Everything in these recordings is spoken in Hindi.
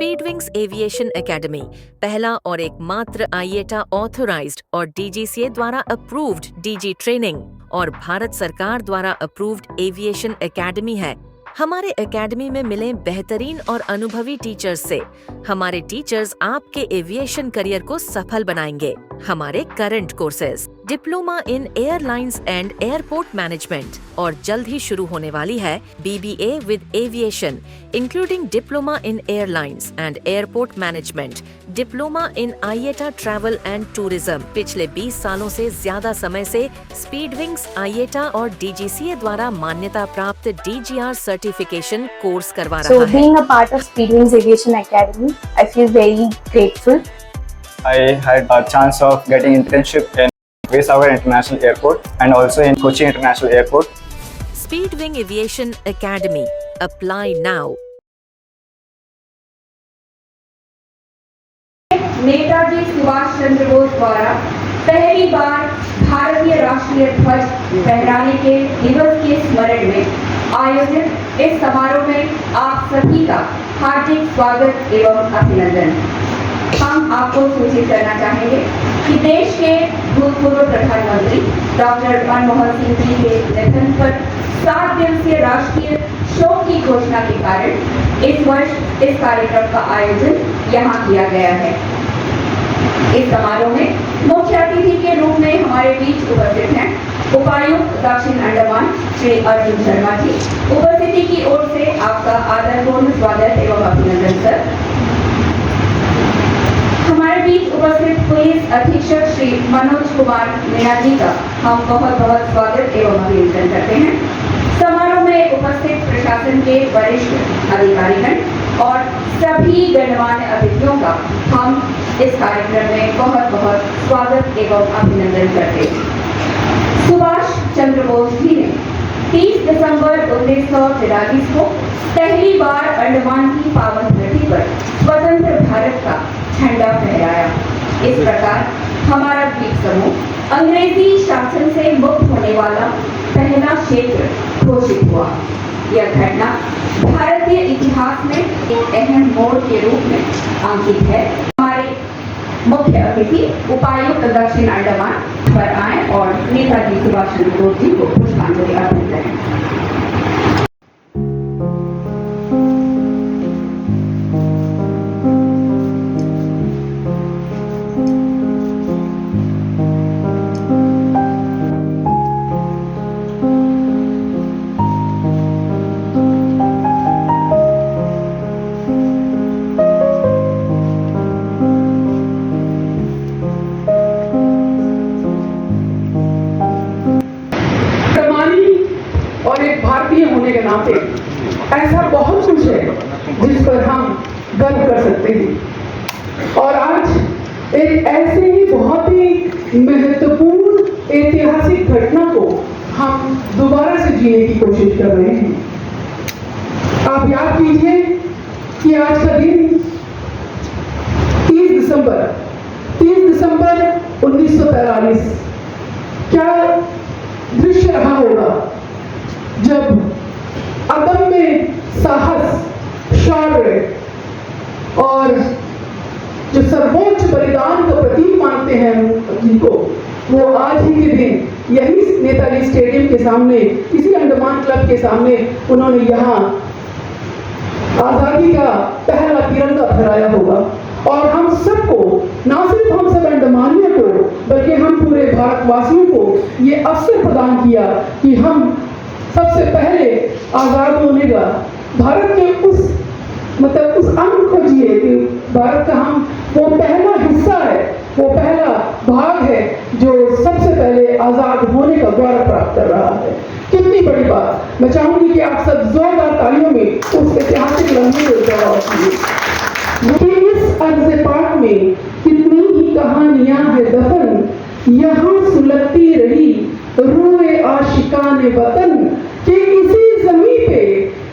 स्पीडविंग्स एविएशन एकेडमी पहला और एकमात्र आईएटा ऑथराइज्ड और डीजीसीए द्वारा अप्रूव्ड डीजी ट्रेनिंग और भारत सरकार द्वारा अप्रूव्ड एविएशन एकेडमी है। हमारे एकेडमी में मिले बेहतरीन और अनुभवी टीचर्स से हमारे टीचर्स आपके एविएशन करियर को सफल बनाएंगे। हमारे current courses diploma in airlines and airport management और जल्द ही शुरू होने वाली है BBA with aviation including diploma in airlines and airport management, diploma in IATA travel and tourism. पिछले 20 सालों से ज्यादा समय से स्पीडविंग्स आईएटा और डीजीसीए द्वारा मान्यता प्राप्त डीजीआर सर्टिफिकेशन कोर्स करवा रहा है। So being a part of Speedwings Aviation Academy, I feel very grateful. I had a chance of getting internship in Vesavar International Airport and also in Kochi International Airport. Speedwing Aviation Academy. Apply now. Netaji Subhash Chandra Bose द्वारा पहली बार भारतीय राष्ट्रीय ध्वज फहराने के दिवस के स्मरण में आयोजित इस समारोह में आप सभी का हार्दिक स्वागत एवं अभिनंदन। हम आपको सूचित करना चाहेंगे कि देश के भूतपूर्व प्रधानमंत्री डॉक्टर मनमोहन सिंह जी के निधन पर 7 दिवसीय राष्ट्रीय शोक की घोषणा के कारण इस वर्ष इस कार्यक्रम का आयोजन यहाँ किया गया है। इस समारोह में मुख्य अतिथि के रूप में हमारे बीच उपस्थित हैं उपायुक्त दक्षिण अंडमान श्री अर्जुन शर्मा जी। उपस्थिति की ओर से आपका आदरपूर्ण स्वागत एवं अभिनंदन सर। हमारे बीच उपस्थित पुलिस अधीक्षक श्री मनोज कुमार मीणा जी का हम बहुत बहुत स्वागत एवं अभिनंदन करते हैं। समारोह में उपस्थित प्रशासन के वरिष्ठ अधिकारीगण और सभी गणमान्य अतिथियों का हम इस कार्यक्रम में बहुत बहुत स्वागत एवं अभिनंदन करते हैं। सुभाष चंद्र बोस जी ने 30 दिसंबर 1943 को पहली बार अंडमान की पावन धरती पर स्वतंत्र भारत का झंडा फहराया। इस प्रकार हमारा द्वीप समूह अंग्रेजी शासन से मुक्त होने वाला पहला क्षेत्र घोषित हुआ। यह घटना भारतीय इतिहास में एक अहम मोड़ के रूप में अंकित है। हमारे मुख्य अतिथि उपायुक्त दक्षिण अंडमान पर आए और नेताजी सुभाष चंद्र बोस जी को पुष्पांजलि अर्पित करें। और एक भारतीय होने के नाते ऐसा बहुत कुछ है जिस पर हम गर्व कर सकते हैं। और आज एक ऐसे ही बहुत ही महत्वपूर्ण ऐतिहासिक घटना को हम दोबारा से जीने की कोशिश कर रहे हैं। आप याद कीजिए कि आज का दिन 30 दिसंबर 1943 क्या दृश्य रहा होगा जब अदम्य साहस, शौर्य और जो सर्वोच्च बलिदान का प्रतीक मानते हैं जिनको, वो आज ही के दिन यही नेताजी स्टेडियम के सामने, इसी अंडमान क्लब के सामने उन्होंने यहाँ आजादी का पहला तिरंगा फहराया होगा। और हम सबको, ना सिर्फ हम सब अंडमानियों को बल्कि हम पूरे भारतवासियों को ये अवसर प्रदान किया कि हम सबसे पहले आजाद होने का भारत के उस अंग को जिए कि भारत का हम वो पहला हिस्सा है, वो पहला भाग है जो सबसे पहले आजाद होने का गौरव प्राप्त कर रहा है। कितनी बड़ी बात। मैं चाहूंगी कि आप सब जोरदार तालियों में उस ऐतिहासिक लम्हे को जवाब दीजिए। इस अर्ज़ पाक में कितनी ही कहानियां है दफन, यहाँ सुलगती रही रूए आशिकाने वतन, कि इसी जमीन पे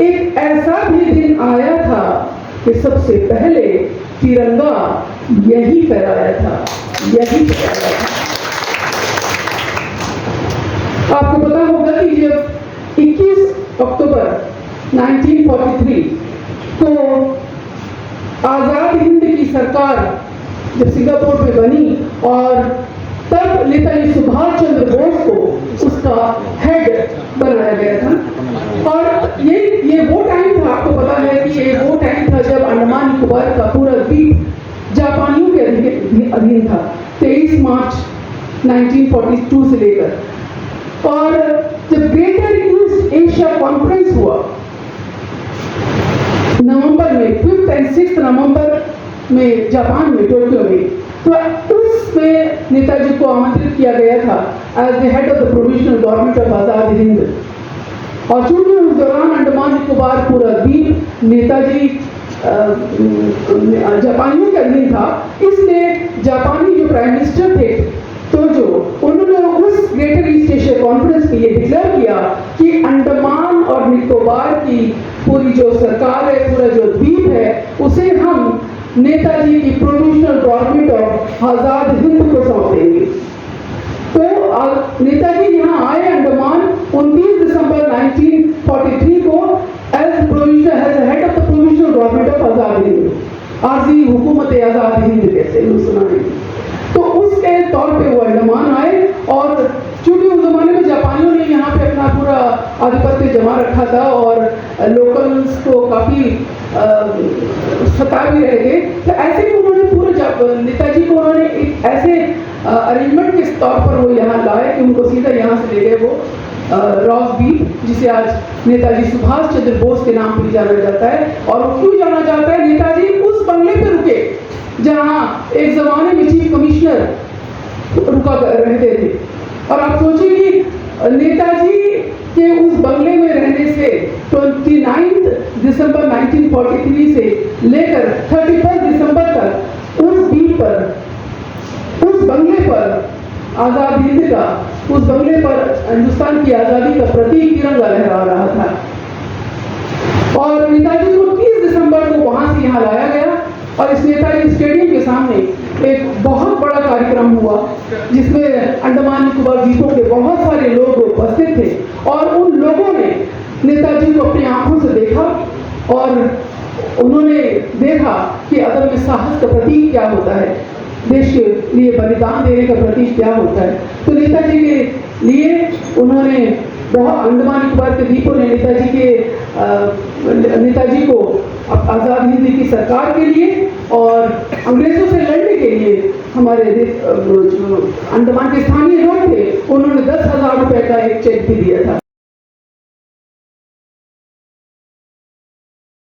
एक ऐसा भी दिन आया था कि सबसे पहले तिरंगा यही फहराया था। आपको पता होगा कि जब 21 अक्टूबर 1943 को आज़ाद हिंद की सरकार जब सिंगापुर में बनी और तब नेताजी सुभाष चंद्र बोस को उसका हेड बनाया गया था। और ये वो टाइम था, आपको पता है कि ये वो टाइम था जब अंडमान निकोबार का पूरा द्वीप जापानियों के अधीन था, 23 मार्च 1942 से लेकर। और जब ग्रेटर ईस्ट एशिया कॉन्फ्रेंस हुआ नवंबर में, 5 और 6 नवंबर में जापान में, टोक्यो में, तो उसमें नेताजी को आमंत्रित किया गया था as the head of the provisional government of Azad Hind. और चूंकि उस दौरान अंडमान निकोबार पूरा द्वीप नेताजी जापानियों के अधीन था, इसलिए जापानी जो प्राइम मिनिस्टर थे तो जो उन्होंने उस ग्रेटर ईस्ट एशिया कॉन्फ्रेंस में ये डिक्लेयर किया कि अंडमान और निकोबार की पूरी जो सरकार है, पूरा जो द्वीप है, उसे हम नेताजी की provisional government of Azad Hind को सौंप देंगे। तो नेताजी यहाँ आए अंडमान 29 दिसंबर 1943 को as head of the provisional government of Azad Hind, आरजी हुकूमत आजाद हिंद कहते हैं सुना नहीं। तो उसके तौर पे वो अंडमान आए और चूंकि उस जमाने में जापानियों ने यहाँ पे अपना पूरा आधिपत्य जमा रखा था और लोकल्स को काफी सता भी रहे थे, तो ऐसे ही उन्होंने पूरे नेताजी को उन्होंने एक ऐसे अरेंजमेंट के तौर पर वो यहाँ लाए कि उनको सीधा यहाँ से ले गए वो रॉस द्वीप, जिसे आज नेताजी सुभाष चंद्र बोस के नाम पर जाना जाता है। और क्यों जाना जाता है? नेताजी उस बंगले पे रुके जहाँ एक जमाने में चीफ कमिश्नर रुका रहते थे। और आप सोचिए कि नेताजी के उस बंगले में रहने से 29 दिसंबर 1943 से लेकर 31 दिसंबर तक उस द्वीप पर, उस बंगले पर आजाद हिंद का, उस बंगले पर हिंदुस्तान की आजादी का प्रतीक तिरंगा लहरा रहा था। और नेताजी को 30 दिसंबर को वहां से यहाँ लाया गया और इस नेताजी स्टेडियम के सामने एक बहुत बड़ा कार्यक्रम हुआ जिसमें अंडमान निकोबार द्वीपों के बहुत सारे लोग उपस्थित थे। और उन लोगों ने नेताजी को अपनी आंखों से देखा और उन्होंने देखा कि अदम्य साहस का प्रतीक क्या होता है, देश के लिए बलिदान देने का प्रतीक क्या होता है। तो नेताजी के लिए उन्होंने बहुत, अंडमान निकोबार के द्वीपों ने नेताजी को आजाद हिंद की सरकार के लिए और अंग्रेजों से लड़ने के लिए हमारे अंडमान के स्थानीय लोग थे, उन्होंने 10,000 रुपए का एक चेक भी दिया था।